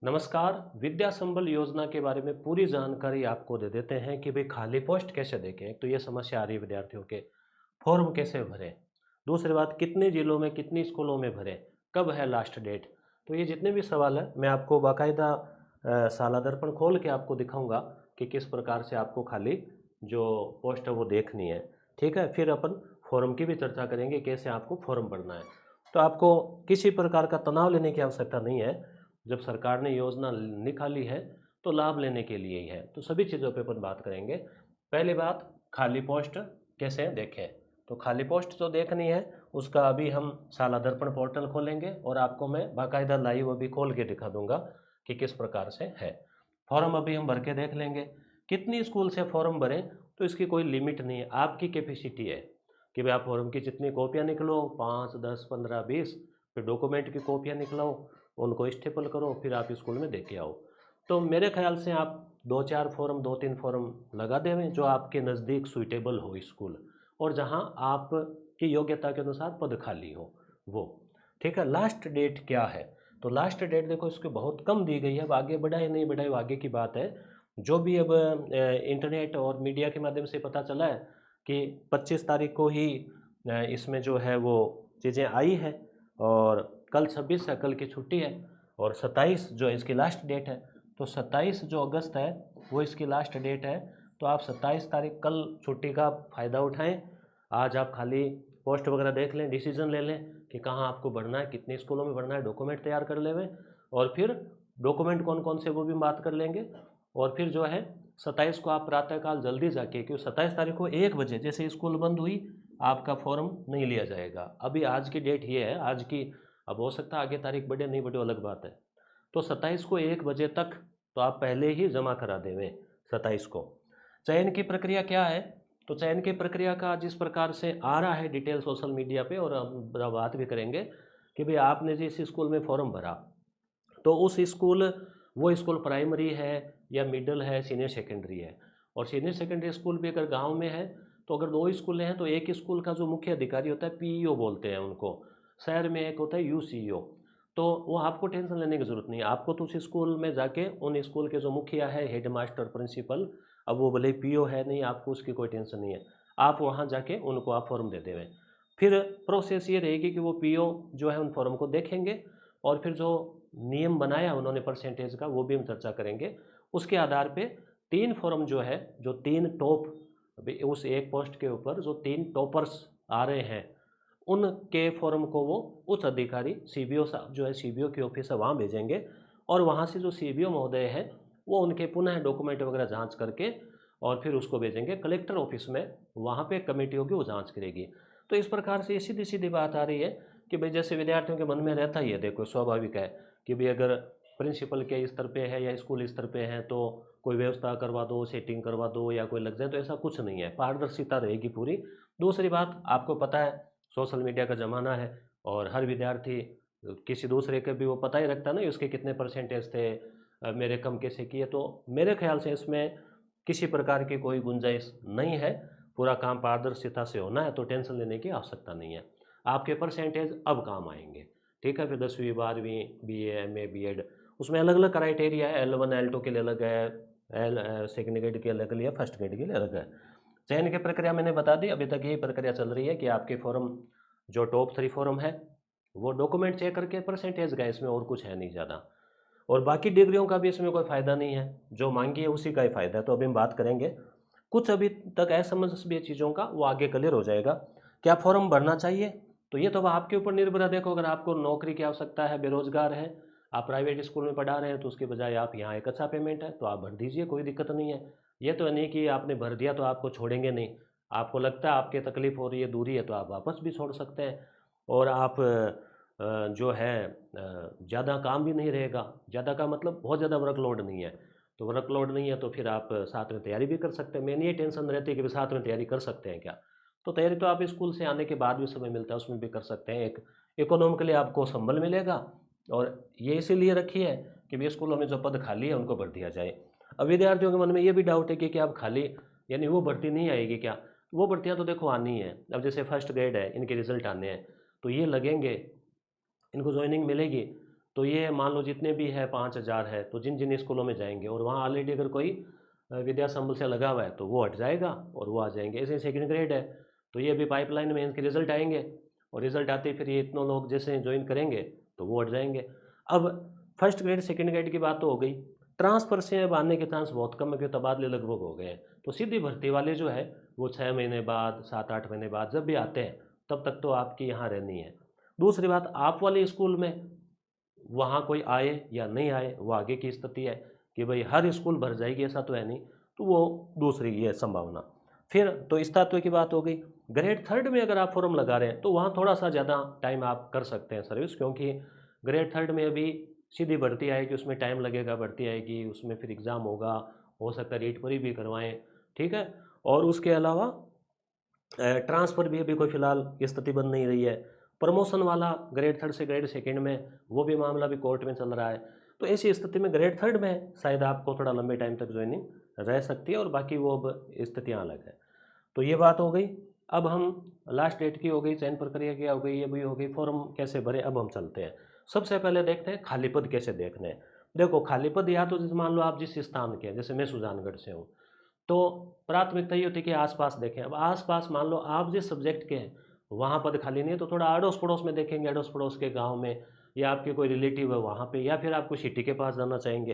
नमस्कार। विद्या संबल योजना के बारे में पूरी जानकारी आपको दे देते हैं कि भाई खाली पोस्ट कैसे देखें। एक तो ये समस्या आ रही है विद्यार्थियों के, फॉर्म कैसे भरें। दूसरी बात, कितने जिलों में कितनी स्कूलों में भरें, कब है लास्ट डेट। तो ये जितने भी सवाल हैं मैं आपको बाकायदा साला दर्पण खोल के आपको दिखाऊंगा कि किस प्रकार से आपको खाली जो पोस्ट है वो देखनी है। ठीक है, फिर अपन फॉर्म की भी चर्चा करेंगे, कैसे आपको फॉर्म भरना है। तो आपको किसी प्रकार का तनाव लेने की आवश्यकता नहीं है। जब सरकार ने योजना निकाली है तो लाभ लेने के लिए ही है। तो सभी चीज़ों पे अपन बात करेंगे। पहली बात, खाली पोस्ट कैसे देखें। तो खाली पोस्ट जो देखनी है उसका अभी हम साला दर्पण पोर्टल खोलेंगे और आपको मैं बाकायदा लाइव अभी खोल के दिखा दूंगा कि किस प्रकार से है। फॉर्म अभी हम भर के देख लेंगे। कितनी स्कूल से फॉर्म भरें तो इसकी कोई लिमिट नहीं है, आपकी कैपेसिटी है कि भाई आप फॉर्म की जितनी कॉपियाँ निकलो, 5, 10, 15, 20, फिर डॉक्यूमेंट की कॉपियाँ निकलो, उनको स्टेपल करो, फिर आप स्कूल में दे के आओ। तो मेरे ख्याल से आप 2-4 फॉर्म, 2-3 फॉर्म लगा देवें जो आपके नज़दीक सुइटेबल हो स्कूल, और जहां आपकी योग्यता के अनुसार पद खाली हो वो। ठीक है, लास्ट डेट क्या है। तो लास्ट डेट देखो इसकी बहुत कम दी गई है। अब आगे बढ़ाए नहीं बढ़ाए वो आगे की बात है। जो भी अब इंटरनेट और मीडिया के माध्यम से पता चला है कि 25 तारीख को ही इसमें जो है वो चीज़ें आई है, और कल 26 है, कल की छुट्टी है, और 27 जो इसकी लास्ट डेट है। तो 27 जो अगस्त है वो इसकी लास्ट डेट है। तो आप 27 तारीख कल छुट्टी का फ़ायदा उठाएं। आज आप खाली पोस्ट वगैरह देख लें, डिसीजन ले लें कि कहाँ आपको भरना है, कितने स्कूलों में भरना है, डॉक्यूमेंट तैयार कर लें, और फिर डॉक्यूमेंट कौन कौन से वो भी बात कर लेंगे। और फिर जो है 27 को आप प्रातःकाल जल्दी जाके, क्योंकि 27 तारीख को 1 बजे जैसे स्कूल बंद हुई आपका फॉर्म नहीं लिया जाएगा। अभी आज की डेट ये है, आज की, अब हो सकता है आगे तारीख बढ़े नहीं बढ़े अलग बात है। तो 27 को 1 बजे तक तो आप पहले ही जमा करा देवें 27 को। चयन की प्रक्रिया क्या है। तो चयन की प्रक्रिया का जिस प्रकार से आ रहा है डिटेल सोशल मीडिया पे, और हम बात भी करेंगे कि भाई आपने जिस स्कूल में फॉर्म भरा तो उस स्कूल, वो स्कूल प्राइमरी है या मिडिल है, सीनियर सेकेंडरी है। और सीनियर सेकेंडरी स्कूल भी अगर गांव में है तो अगर 2 स्कूल हैं तो एक स्कूल का जो मुख्य अधिकारी होता है, पीईओ बोलते हैं उनको, शहर में एक होता है यूसीईओ। तो वो आपको टेंशन लेने की ज़रूरत नहीं है। आपको तो उस स्कूल में जाके उन स्कूल के जो मुखिया है, हेड मास्टर, प्रिंसिपल, अब वो भले पीओ है नहीं, आपको उसकी कोई टेंशन नहीं है। आप वहाँ जाके उनको आप फॉर्म दे देवें। फिर प्रोसेस ये रहेगी कि वो पीओ जो है उन फॉर्म को देखेंगे, और फिर जो नियम बनाया उन्होंने परसेंटेज का वो भी हम चर्चा करेंगे। उसके आधार पे 3 फॉर्म जो है, जो 3 टॉप, उस एक पोस्ट के ऊपर जो 3 टॉपर्स आ रहे हैं उनके फॉर्म को वो उच्च अधिकारी सीबीओ साहब जो है, सीबीओ की ऑफिस है वहाँ भेजेंगे, और वहाँ से जो सीबीओ महोदय हैं वो उनके पुनः डॉक्यूमेंट वगैरह जांच करके और फिर उसको भेजेंगे कलेक्टर ऑफिस में। वहाँ पे कमेटी होगी, वो जांच करेगी। तो इस प्रकार से ये सीधी सीधी बात आ रही है कि भाई जैसे विद्यार्थियों के मन में रहता ही है, देखो स्वाभाविक है कि भाई अगर प्रिंसिपल के स्तर पे है या स्कूल स्तर पे है तो कोई व्यवस्था करवा दो, सेटिंग करवा दो या कोई लग जाए, तो ऐसा कुछ नहीं है, पारदर्शिता रहेगी पूरी। दूसरी बात, आपको पता है सोशल मीडिया का ज़माना है, और हर विद्यार्थी किसी दूसरे के भी वो पता ही रखता नहीं उसके कितने परसेंटेज थे, मेरे कम कैसे किए। तो मेरे ख्याल से इसमें किसी प्रकार की कोई गुंजाइश नहीं है। पूरा काम पारदर्शिता से होना है, तो टेंशन लेने की आवश्यकता नहीं है। आपके परसेंटेज अब काम आएंगे। ठीक है, फिर 10वीं 12वीं बीए एमए बीएड उसमें अलग अलग क्राइटेरिया है। L1 L2 के लिए अलग है, एल सेकेंड ग्रेड के अलग है, फर्स्ट ग्रेड के लिए अलग है। चयन की प्रक्रिया मैंने बता दी। अभी तक यही प्रक्रिया चल रही है कि आपके फॉर्म, जो टॉप 3 फॉर्म है वो डॉक्यूमेंट चेक करके परसेंटेज का, इसमें और कुछ है नहीं ज़्यादा। और बाकी डिग्रियों का भी इसमें कोई फ़ायदा नहीं है, जो मांगी है उसी का ही फ़ायदा है। तो अभी हम बात करेंगे कुछ अभी तक असमंजस भी है चीज़ों का, वो आगे क्लियर हो जाएगा। क्या फॉर्म भरना चाहिए, तो ये तो अब आपके ऊपर निर्भर है। देखो, अगर आपको नौकरी की आवश्यकता है, बेरोजगार हैं, आप प्राइवेट स्कूल में पढ़ा रहे हैं, तो उसके बजाय आप यहाँ एक अच्छा पेमेंट है तो आप भर दीजिए, कोई दिक्कत नहीं है। ये तो नहीं कि आपने भर दिया तो आपको छोड़ेंगे नहीं। आपको लगता है आपकी तकलीफ हो रही है, दूरी है, तो आप वापस भी छोड़ सकते हैं। और आप जो है ज़्यादा काम भी नहीं रहेगा। ज़्यादा का मतलब बहुत ज़्यादा वर्कलोड नहीं है। तो वर्कलोड नहीं है तो फिर आप साथ में तैयारी भी कर सकते हैं। मेन ये टेंशन रहती है कि साथ में तैयारी कर सकते हैं क्या। तो तैयारी तो आप स्कूल से आने के बाद भी समय मिलता है, उसमें भी कर सकते हैं। एक इकोनॉमिकली आपको संबल मिलेगा, और ये इसीलिए रखी है कि भी स्कूलों में जो पद खाली है उनको भर दिया जाए। अब विद्यार्थियों के मन में ये भी डाउट है कि क्या अब खाली, यानी वो भर्ती नहीं आएगी क्या। वो भर्तियाँ तो देखो आनी है। अब जैसे फर्स्ट ग्रेड है, इनके रिजल्ट आने हैं तो ये लगेंगे, इनको ज्वाइनिंग मिलेगी। तो ये मान लो जितने भी है 5,000 है, तो जिन जिन स्कूलों में जाएंगे और वहाँ ऑलरेडी अगर कोई विद्या संबल से लगा हुआ है तो वो हट जाएगा और वो आ जाएंगे। ऐसे सेकंड ग्रेड है तो ये अभी पाइपलाइन में इनके रिजल्ट आएंगे और रिजल्ट आते ही फिर ये इतने लोग जैसे ज्वाइन करेंगे तो वो हट जाएंगे। अब फर्स्ट ग्रेड सेकंड ग्रेड की बात तो हो गई। ट्रांसफ़र से अब आने के चांस बहुत कम है क्योंकि तबादले लगभग हो गए हैं। तो सीधी भर्ती वाले जो है वो 6 महीने बाद 7-8 महीने बाद जब भी आते हैं तब तक तो आपकी यहाँ रहनी है। दूसरी बात, आप वाले स्कूल में वहाँ कोई आए या नहीं आए वो आगे की स्थिति है कि भाई हर स्कूल भर जाएगी ऐसा तो है नहीं, तो वो दूसरी ये संभावना। फिर तो इस तत्व की बात हो गई। ग्रेड थर्ड में अगर आप फॉर्म लगा रहे हैं तो वहाँ थोड़ा सा ज़्यादा टाइम आप कर सकते हैं सर्विस, क्योंकि ग्रेड थर्ड में अभी सीधी भर्ती आएगी, उसमें टाइम लगेगा, भर्ती आएगी उसमें फिर एग्ज़ाम होगा, हो सकता है रेट पर भी करवाएं, ठीक है। और उसके अलावा ट्रांसफ़र भी अभी कोई फ़िलहाल स्थिति बन नहीं रही है। प्रमोशन वाला ग्रेड थर्ड से ग्रेड सेकंड में वो भी मामला भी कोर्ट में चल रहा है। तो ऐसी स्थिति में ग्रेड थर्ड में शायद आपको थोड़ा लंबे टाइम तक ज्वाइनिंग रह सकती है और बाकी वो अब स्थितियाँ अलग है। तो ये बात हो गई। अब हम लास्ट डेट की हो गई, चयन प्रक्रिया की हो गई, ये भी हो गई, फॉर्म कैसे भरें। अब हम चलते हैं, सबसे पहले देखते हैं खाली पद कैसे देखने हैं। देखो खाली पद या तो जैसे मान लो आप जिस स्थान के हैं, जैसे मैं सुजानगढ़ से हूँ तो प्राथमिकता ये होती है कि आसपास देखें। अब आसपास मान लो आप जिस सब्जेक्ट के हैं वहाँ पद खाली नहीं है तो थोड़ा अड़ोस पड़ोस में देखेंगे, अड़ोस पड़ोस के गांव में या आपके कोई रिलेटिव है वहाँ पे, या फिर आपको सिटी के पास जाना चाहेंगे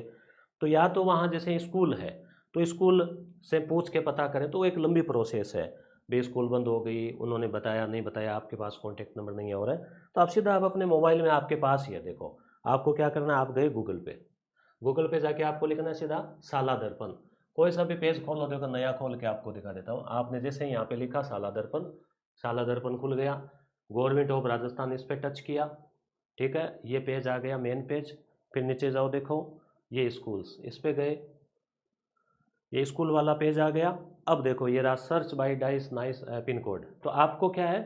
तो या तो वहाँ जैसे स्कूल है तो स्कूल से पूछ के पता करें, तो वो एक लंबी प्रोसेस है। भाई स्कूल बंद हो गई, उन्होंने बताया नहीं बताया, आपके पास कॉन्टैक्ट नंबर नहीं है और है, तो आप सीधा आप अपने मोबाइल में आपके पास ही है। देखो आपको क्या करना है, आप गए गूगल पे, गूगल पे जाके आपको लिखना है सीधा साला दर्पण। कोई सा भी पेज खोल लो, देखो नया खोल के आपको दिखा देता हूँ। आपने जैसे ही यहाँ पे लिखा साला दर्पण, साला दर्पण खुल गया, गवर्नमेंट ऑफ राजस्थान इस पर टच किया, ठीक है, ये पेज आ गया मेन पेज। फिर नीचे जाओ, देखो ये स्कूल्स, इस पे गए, ये स्कूल वाला पेज आ गया। अब देखो ये रहा search by dice nice pin code. तो आपको क्या है,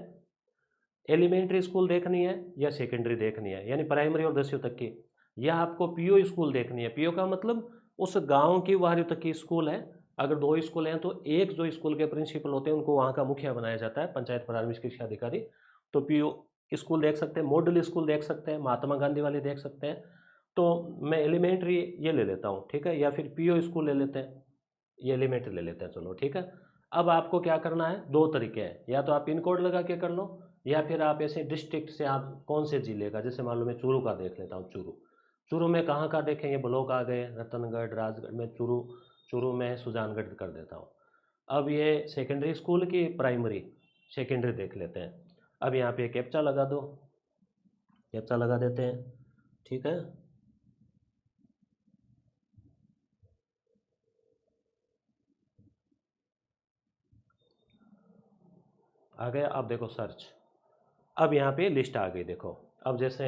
एलिमेंट्री स्कूल देखनी है या सेकेंडरी देखनी है, यानी प्राइमरी और 10वीं तक की, या आपको पीओ स्कूल देखनी है। पीओ का मतलब उस गांव की 12वीं तक की स्कूल है। अगर दो स्कूल हैं तो एक जो स्कूल के प्रिंसिपल होते हैं उनको वहाँ का मुखिया बनाया जाता है, पंचायत प्राथमिक शिक्षा अधिकारी। तो पीओ स्कूल देख सकते हैं, मॉडल स्कूल देख सकते हैं, महात्मा गांधी वाली देख सकते हैं। तो मैं एलिमेंट्री ये ले लेता हूँ, ठीक है, या फिर पीओ स्कूल ले लेते हैं, ये एलिमेंट्री ले लेते हैं, चलो ठीक है। अब आपको क्या करना है, दो तरीके हैं, या तो आप पिन कोड लगा के कर लो या फिर आप ऐसे डिस्ट्रिक्ट से आप कौन से जिले का, जैसे मान लो मैं चूरू का देख लेता हूँ। चूरू, चूरू में कहाँ का देखेंगे, ब्लॉक आ गए रतनगढ़ राजगढ़ में, चूरू, चूरू में सुजानगढ़ कर देता हूँ। अब ये सेकेंडरी स्कूल की प्राइमरी सेकेंडरी देख लेते हैं। अब यहाँ पे कैप्चा लगा दो, कैप्चा लगा देते हैं, ठीक है। आ गया, अब देखो सर्च, अब यहाँ पे लिस्ट आ गई देखो। अब जैसे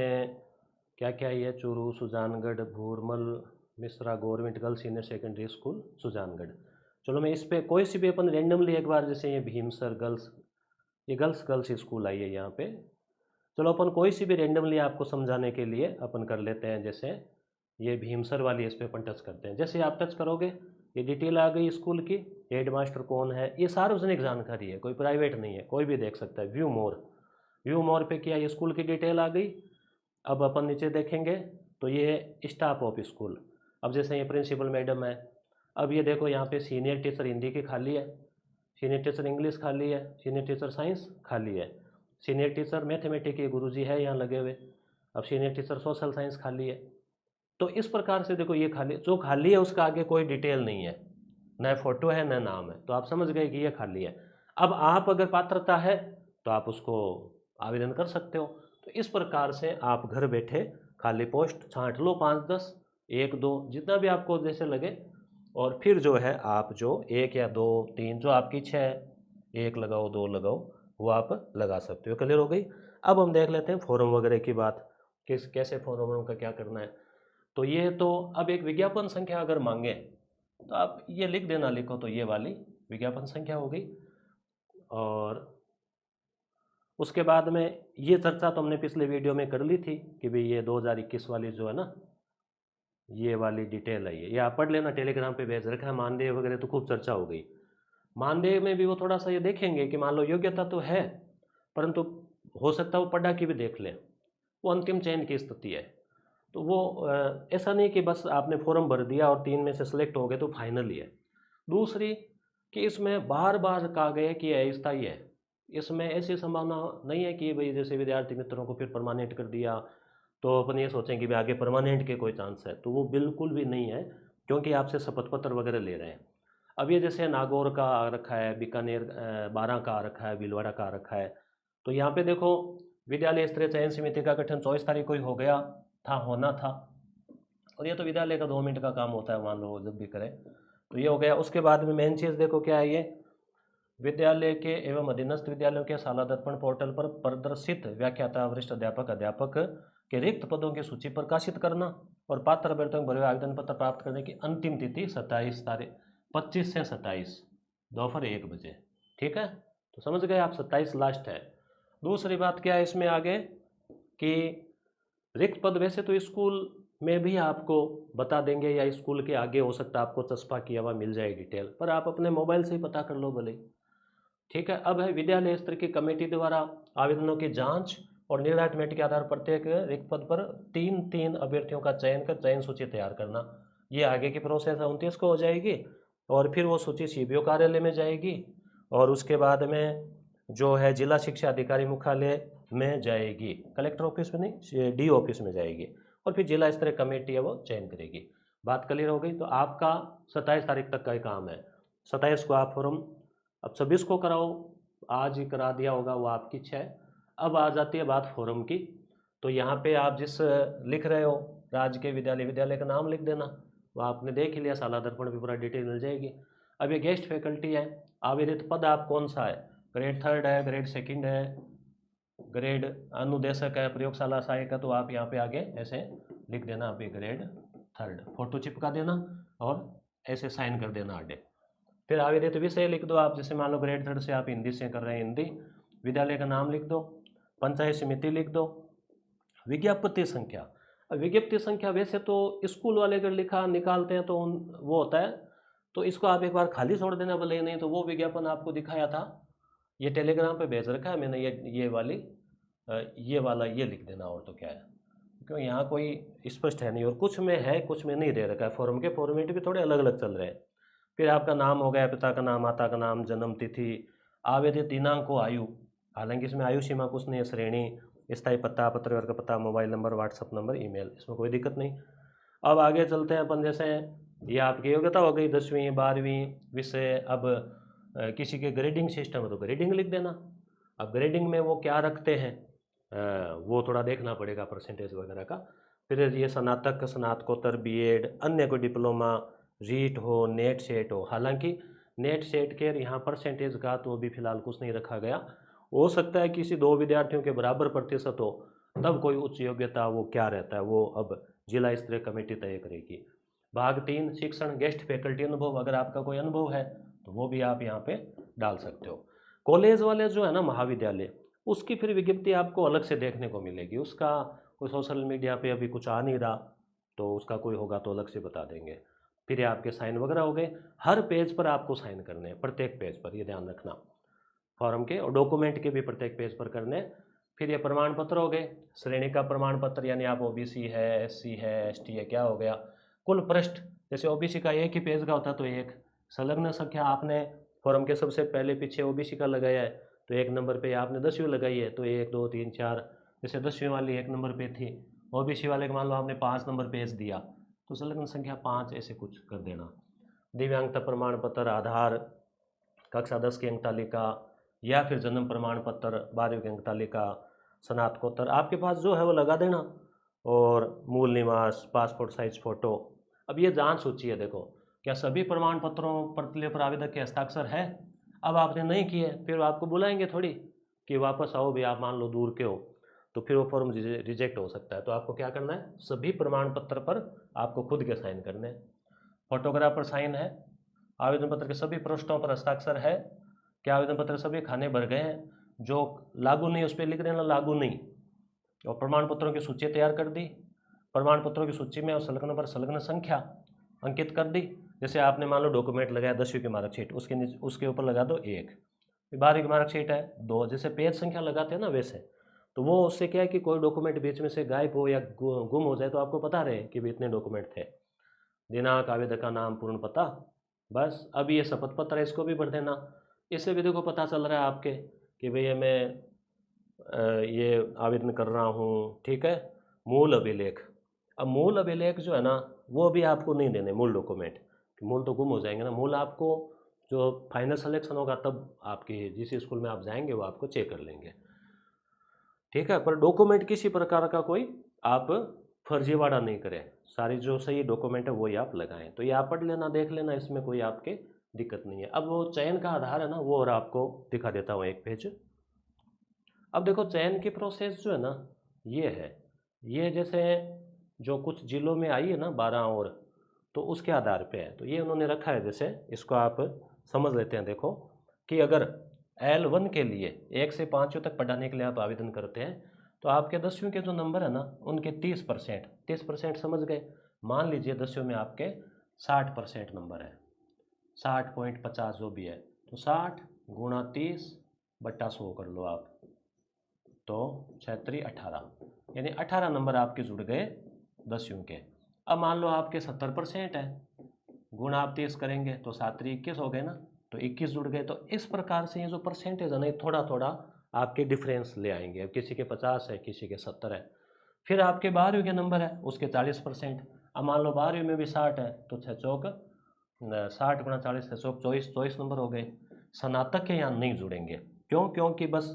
क्या क्या ये Churu, Sujangarh, Bhuramal, Mishra government girls senior secondary school Sujangarh. चलो मैं इस पे कोई सी भी अपन रेंडमली एक बार, जैसे ये भीमसर गर्ल्स, ये गर्ल्स गर्ल्स स्कूल आई है यहाँ पे। चलो अपन कोई सी भी रेंडमली आपको समझाने के लिए अपन कर लेते हैं। जैसे ये भीमसर वाली, इस पे अपन टच करते हैं। जैसे आप टच करोगे ये डिटेल आ गई स्कूल की, हेड मास्टर कौन है, ये सार्वजनिक जानकारी है, कोई प्राइवेट नहीं है, कोई भी देख सकता है। व्यू मोर, व्यू मोर पे किया, ये स्कूल की डिटेल आ गई। अब अपन नीचे देखेंगे तो ये स्टाफ ऑफ स्कूल। अब जैसे ये प्रिंसिपल मैडम है। अब ये देखो यहाँ पे सीनियर टीचर हिंदी की खाली है, सीनियर टीचर इंग्लिश खाली है, सीनियर टीचर साइंस खाली है, सीनियर टीचर मैथमेटिक्स के गुरुजी है यहाँ लगे हुए। अब सीनियर टीचर सोशल साइंस खाली है। तो इस प्रकार से देखो ये खाली, जो खाली है उसका आगे कोई डिटेल नहीं है, न फोटो है न नाम है, तो आप समझ गए कि ये खाली है। अब आप अगर पात्रता है तो आप उसको आवेदन कर सकते हो। तो इस प्रकार से आप घर बैठे खाली पोस्ट छांट लो, 5-10, 1-2 जितना भी आपको जैसे लगे, और फिर जो है आप जो 1 या 2 3 जो आपकी इच्छा है, 1 लगाओ 2 लगाओ, वो आप लगा सकते हो। क्लियर हो गई। अब हम देख लेते हैं फॉर्म वगैरह की बात, किस कैसे फॉर्म का क्या करना है। तो ये तो अब एक विज्ञापन संख्या अगर मांगे तो आप ये लिख देना, लिखो तो ये वाली विज्ञापन संख्या हो गई। और उसके बाद में ये चर्चा तो हमने पिछले वीडियो में कर ली थी कि भाई ये 2021 वाली जो है ना, ये वाली डिटेल है, ये आप पढ़ लेना, टेलीग्राम पे भेज रखा है। मानदेय वगैरह तो खूब चर्चा हो गई। मानदेय में भी वो थोड़ा सा ये देखेंगे कि मान लो योग्यता तो है, परंतु हो सकता है वो पढ़ा की भी देख लें, वो अंतिम चयन की स्थिति है। तो वो ऐसा नहीं कि बस आपने फॉर्म भर दिया और 3 में से सिलेक्ट हो गए तो फाइनल ही है। दूसरी कि इसमें बार बार कहा गया है कि ये अस्थायी है, इसमें ऐसी संभावना नहीं है कि भाई जैसे विद्यार्थी मित्रों को फिर परमानेंट कर दिया तो अपन ये सोचें कि भाई आगे परमानेंट के कोई चांस है, तो वो बिल्कुल भी नहीं है, क्योंकि आपसे शपथ पत्र वगैरह ले रहे हैं। अब ये जैसे नागौर का आ रखा है, बीकानेर 12 का आ रखा है, भीलवाड़ा का आ रखा है, तो यहाँ पे देखो विद्यालय स्तरीय चयन समिति का गठन 24 तारीख को ही हो गया था, होना था, और ये तो विद्यालय का 2 मिनट का काम होता है, मान लो जब भी करें तो ये हो गया। उसके बाद में मेन चीज़ देखो क्या है, ये विद्यालय के एवं अधीनस्थ विद्यालयों के शाला दर्पण पोर्टल पर प्रदर्शित व्याख्याता वरिष्ठ अध्यापक अध्यापक के रिक्त पदों की सूची प्रकाशित करना, और पात्र अभ्यर्थियों को भरे हुए आवेदन पत्र प्राप्त करने की अंतिम तिथि 25 से 27 दोपहर 1 बजे। ठीक है, तो समझ गए आप, 27 लास्ट है। दूसरी बात क्या है इसमें आगे कि रिक्त पद वैसे तो स्कूल में भी आपको बता देंगे, या स्कूल के आगे हो सकता है आपको चस्पा किया हुआ मिल जाए डिटेल, पर आप अपने मोबाइल से ही पता कर लो भले। ठीक है, अब है विद्यालय स्तर की कमेटी द्वारा आवेदनों की जांच और निर्धारित मेरिट के आधार पर प्रत्येक रिक्त पद पर 3 अभ्यर्थियों का चयन कर चयन सूची तैयार करना। ये आगे की प्रोसेस है, 29 को हो जाएगी, और फिर वो सूची सीबीओ कार्यालय में जाएगी, और उसके बाद में जो है जिला शिक्षा अधिकारी मुख्यालय में जाएगी, कलेक्टर ऑफिस में नहीं, डी ऑफिस में जाएगी, और फिर जिला स्तरीय कमेटी है वो चयन करेगी। बात क्लियर हो गई। तो आपका 27 तारीख तक का ही काम है। 27 को आप फॉर्म, अब 26 को कराओ, आज ही करा दिया होगा वो आपकी इच्छा है। अब आ जाती है बात फॉर्म की। तो यहाँ पे आप जिस लिख रहे हो राजकीय विद्यालय, विद्यालय का नाम लिख देना, वो आपने देख ही लिया, शाला दर्पण भी पूरा डिटेल मिल जाएगी। अब ये गेस्ट फैकल्टी है, आवेदित पद आप कौन सा है, ग्रेड 3 है, ग्रेड 2 है, ग्रेड अनुदेशक है, प्रयोगशाला सहायक है, तो आप यहाँ पे आगे ऐसे लिख देना, अभी ग्रेड 3, फोटो चिपका देना और ऐसे साइन कर देना आगे। फिर आवेदित विषय लिख दो आप, जैसे मान लो ग्रेड 3 से आप हिंदी से कर रहे हैं, हिंदी, विद्यालय का नाम लिख दो, पंचायत समिति लिख दो, विज्ञप्ति संख्या। अब विज्ञप्ति संख्या वैसे तो स्कूल वाले अगर लिखा निकालते हैं तो वो होता है, तो इसको आप एक बार खाली छोड़ देना भले, नहीं तो वो विज्ञापन आपको दिखाया था, ये टेलीग्राम पे भेज रखा है मैंने, ये वाली ये वाला ये लिख देना, और तो क्या है, क्यों यहाँ कोई स्पष्ट है नहीं, और कुछ में है कुछ में नहीं दे रखा है, फॉर्म के फॉर्मेट भी थोड़े अलग अलग चल रहे हैं। फिर आपका नाम हो गया, पिता का नाम, माता का नाम, जन्म तिथि, आवेदित दिनांक को, आयु, हालांकि इसमें आयु सीमा कुछ नहीं है, श्रेणी, स्थायी पता, पत्र वर्ग पता, mobile number, WhatsApp number, email, इसमें कोई दिक्कत नहीं। अब आगे चलते हैं अपन, जैसे ये आपकी योग्यता हो गई 10वीं 12वीं विषय। अब किसी के ग्रेडिंग सिस्टम है तो ग्रेडिंग लिख देना। अब ग्रेडिंग में वो क्या रखते हैं वो थोड़ा देखना पड़ेगा, परसेंटेज वगैरह का। फिर ये स्नातक, स्नातकोत्तर, बीएड, अन्य कोई डिप्लोमा, रीट हो, नेट सेट हो, हालांकि नेट सेट के यहाँ परसेंटेज का तो अभी फिलहाल कुछ नहीं रखा गया, हो सकता है किसी 2 विद्यार्थियों के बराबर प्रतिशत हो तब कोई उच्च योग्यता वो क्या रहता है, वो अब जिला स्तरीय कमेटी तय करेगी। भाग 3 शिक्षण, गेस्ट फैकल्टी अनुभव, अगर आपका कोई अनुभव है तो वो भी आप यहाँ पे डाल सकते हो। कॉलेज वाले जो है ना, महाविद्यालय, उसकी फिर विज्ञप्ति आपको अलग से देखने को मिलेगी, उसका कोई सोशल मीडिया पे अभी कुछ आ नहीं रहा, तो उसका कोई होगा तो अलग से बता देंगे। फिर ये आपके साइन वगैरह हो गए, हर पेज पर आपको साइन करने हैं, प्रत्येक पेज पर, ये ध्यान रखना, फॉर्म के और डॉक्यूमेंट के भी प्रत्येक पेज पर करने। फिर ये प्रमाण पत्र हो गए, श्रेणी का प्रमाण पत्र, यानी आप ओबीसी है, एससी है, एसटी है, क्या हो गया, कुल पृष्ठ, जैसे ओबीसी का एक ही पेज का होता है तो एक, संलग्न संख्या आपने फॉर्म के सबसे पहले पीछे ओबीसी का लगाया है तो 1 नंबर पे आपने 10वीं लगाई है तो 1 2 3 4, जैसे 10वीं वाली 1 नंबर पे थी, ओबीसी वाले को मान लो आपने 5 नंबर पेज दिया तो संलग्न संख्या 5 ऐसे कुछ कर देना। दिव्यांगता प्रमाण पत्र, आधार, कक्षा 10 की अंक तालिका, या फिर जन्म प्रमाण पत्र, 12वीं की अंक तालिका, स्नातकोत्तर आपके पास जो है वो लगा देना, और मूल निवास, पासपोर्ट साइज फ़ोटो। अब ये जांच सूची है, देखो क्या सभी प्रमाण पत्रों पर आवेदक के हस्ताक्षर है। अब आपने नहीं किए फिर आपको बुलाएंगे थोड़ी कि वापस आओ भी, आप मान लो दूर के हो तो फिर वो फॉर्म रिजेक्ट हो सकता है। तो आपको क्या करना है, सभी प्रमाण पत्र पर आपको खुद के साइन करने हैं, फोटोग्राफ पर साइन है, आवेदन पत्र के सभी पृष्ठों पर हस्ताक्षर है, क्या आवेदन पत्र सभी खाने भर गए हैं, जो लागू नहीं उस पर लिख देना लागू नहीं, और प्रमाण पत्रों की सूची तैयार कर दी, प्रमाण पत्रों की सूची में और संलग्न पर संलग्न संख्या अंकित कर दी। जैसे आपने मान लो डॉक्यूमेंट लगाया 10वीं की मार्कशीट, उसके ऊपर लगा दो 1, 12वीं की मार्कशीट है 2, जैसे पेज संख्या लगाते हैं ना वैसे, तो वो उससे क्या है कि कोई डॉक्यूमेंट बीच में से गायब हो या गुम हो जाए तो आपको पता रहे कि भी इतने डॉक्यूमेंट थे। दिनांक, आवेदक का नाम, पूर्ण पता, बस। अब ये शपथ पत्र है, इसको भी भर देना। इससे भी देखो पता चल रहा है आपके कि भैया मैं ये आवेदन कर रहा हूँ, ठीक है। मूल अभिलेख, अब मूल अभिलेख जो है ना वो भी आपको नहीं देने, मूल डॉक्यूमेंट, मूल तो गुम हो जाएंगे ना। मूल आपको जो फाइनल सिलेक्शन होगा तब आपकी जिस स्कूल में आप जाएंगे वो आपको चेक कर लेंगे, ठीक है। पर डॉक्यूमेंट किसी प्रकार का कोई आप फर्जीवाड़ा नहीं करें, सारी जो सही डॉक्यूमेंट है वही आप लगाएं। तो ये आप पढ़ लेना, देख लेना, इसमें कोई आपके दिक्कत नहीं है। अब वो चयन का आधार है ना वो और आपको दिखा देता हूँ एक पेज। अब देखो चयन की प्रोसेस जो है ना ये है, ये जैसे जो कुछ जिलों में आई है ना 12 और, तो उसके आधार पे है। तो ये उन्होंने रखा है, जैसे इसको आप समझ लेते हैं। देखो कि अगर L1 के लिए 1 से 5वीं तक पढ़ाने के लिए आप आवेदन करते हैं तो आपके 10वीं के जो नंबर है ना उनके 30%, 30% समझ गए। मान लीजिए 10वीं में आपके 60% नंबर है, 60.50 जो भी है, तो 60 गुणा 30 बट्टा 100 कर लो आप, तो 6 18, यानी 18 नंबर आपके जुड़ गए 10वीं के। अब मान लो आपके 70% है, गुणा आप 30 करेंगे तो 7 21 हो गए ना, तो 21 जुड़ गए। तो इस प्रकार से ये जो परसेंटेज है ना थोड़ा थोड़ा आपके डिफरेंस ले आएंगे। अब किसी के 50 है, किसी के 70 है। फिर आपके 12वीं के नंबर है उसके 40%। अब मान लो 12वीं में भी 60 है तो 6 चौक 60 गुणा 40 है 24 नंबर हो गए। स्नातक के यहाँ नहीं जुड़ेंगे, क्यों? क्योंकि बस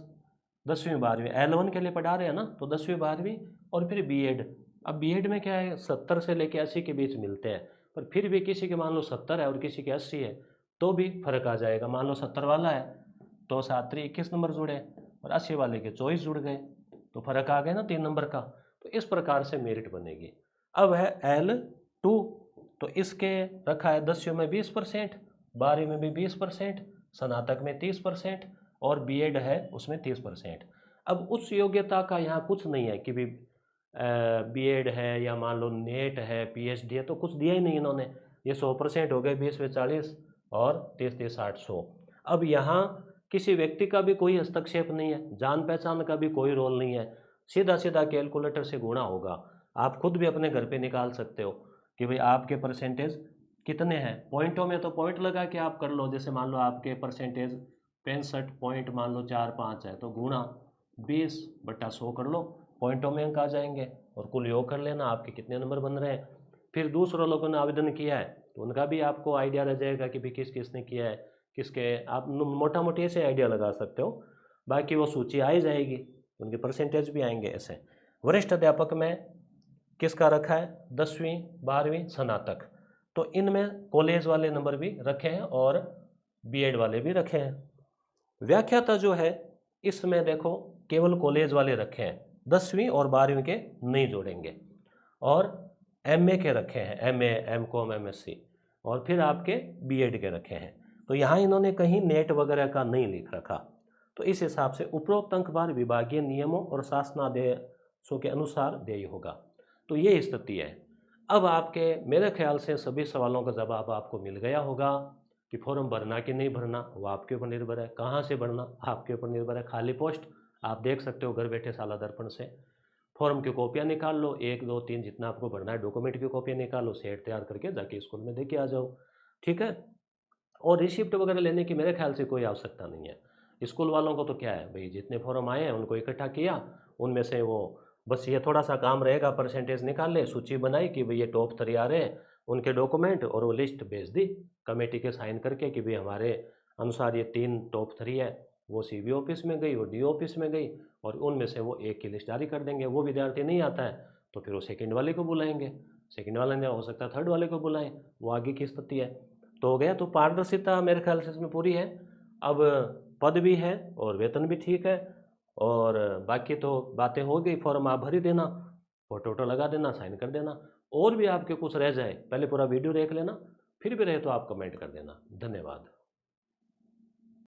10वीं 12वीं L1 के लिए पढ़ा रहे हैं ना, तो 10वीं 12वीं और फिर B.Ed। अब B.Ed में क्या है 70 से लेके 80 के बीच मिलते हैं, पर फिर भी किसी के मान लो 70 है और किसी के 80 है तो भी फर्क आ जाएगा। मान लो 70 वाला है तो 7 21 नंबर जुड़े और 80 वाले के 24 जुड़ गए, तो फर्क आ गया ना 3 नंबर का। तो इस प्रकार से मेरिट बनेगी। अब है L2, तो इसके रखा है 10वीं में 20%, 12वीं में भी 20%, स्नातक में 30% और B.Ed है उसमें 30%। अब उच्च योग्यता का यहाँ कुछ नहीं है कि भी B.Ed है या मान लो नेट है, PhD है, तो कुछ दिया ही नहीं इन्होंने। ये 100% हो गए, 20 में 40 और 30 30 60 100। अब यहाँ किसी व्यक्ति का भी कोई हस्तक्षेप नहीं है, जान पहचान का भी कोई रोल नहीं है, सीधा सीधा कैलकुलेटर से गुणा होगा। आप खुद भी अपने घर पे निकाल सकते हो कि भाई आपके परसेंटेज कितने हैं। पॉइंटों में तो पॉइंट लगा के आप कर लो, जैसे मान लो आपके परसेंटेज 65 पॉइंट मान लो 4 5 है तो गुणा 20 बट्टा 100 कर लो, पॉइंटों में अंक आ जाएंगे और कुल योग कर लेना आपके कितने नंबर बन रहे हैं। फिर दूसरों लोगों ने आवेदन किया है तो उनका भी आपको आइडिया रह जाएगा कि भाई किस किसने किया है, किसके आप मोटा मोटी ऐसे आइडिया लगा सकते हो। बाकी वो सूची आ ही जाएगी, उनके परसेंटेज भी आएंगे ऐसे। वरिष्ठ अध्यापक में किसका रखा है 10वीं 12वीं स्नातक, तो इनमें कॉलेज वाले नंबर भी रखे हैं और B.Ed वाले भी रखे हैं। व्याख्याता जो है इसमें देखो केवल कॉलेज वाले रखे हैं, 10वीं और 12वीं के नहीं जोड़ेंगे। और MA के रखे हैं, MA M.Com MSc, और फिर आपके B.Ed के रखे हैं। तो यहाँ इन्होंने कहीं नेट वगैरह का नहीं लिख रखा। तो इस हिसाब से उपरोक्त अंकभार विभागीय नियमों और शासनादेशों के अनुसार देय होगा। तो ये स्थिति है। अब आपके मेरे ख्याल से सभी सवालों का जवाब आपको मिल गया होगा कि फॉर्म भरना कि नहीं भरना वो आपके ऊपर निर्भर है, कहाँ से भरना आपके ऊपर निर्भर है। खाली पोस्ट आप देख सकते हो घर बैठे साला दर्पण से। फॉर्म की कॉपियाँ निकाल लो, 1 2 3 जितना आपको भरना है, डॉक्यूमेंट की कॉपियाँ निकालो, सेट तैयार करके जाके स्कूल में दे के आ जाओ, ठीक है। और रिसिप्ट वगैरह लेने की मेरे ख्याल से कोई आवश्यकता नहीं है। स्कूल वालों को तो क्या है भाई, जितने फॉर्म आए हैं उनको इकट्ठा किया, उनमें से वो बस ये थोड़ा सा काम रहेगा, परसेंटेज निकाल ले, सूची बनाई कि भाई ये टॉप 3 आ रहे हैं, उनके डॉक्यूमेंट, और वो लिस्ट भेज दी कमेटी के साइन करके कि भाई हमारे अनुसार ये 3 टॉप 3 है। वो CB ऑफिस में गई और DO ऑफिस में गई और उनमें से वो एक की लिस्ट जारी कर देंगे। वो विद्यार्थी नहीं आता है तो फिर वो सेकंड वाले को बुलाएंगे, सेकंड वाले ने हो सकता है थर्ड वाले को बुलाएं, वो आगे की स्थिति है। तो हो गया। तो पारदर्शिता मेरे ख्याल से इसमें पूरी है। अब पद भी है और वेतन भी ठीक है, और बाकी तो बातें हो गई। फॉर्म आप भर ही देना, फोटो वोटो लगा देना, साइन कर देना। और भी आपके कुछ रह जाए पहले पूरा वीडियो देख लेना, फिर भी रहे तो आप कमेंट कर देना। धन्यवाद।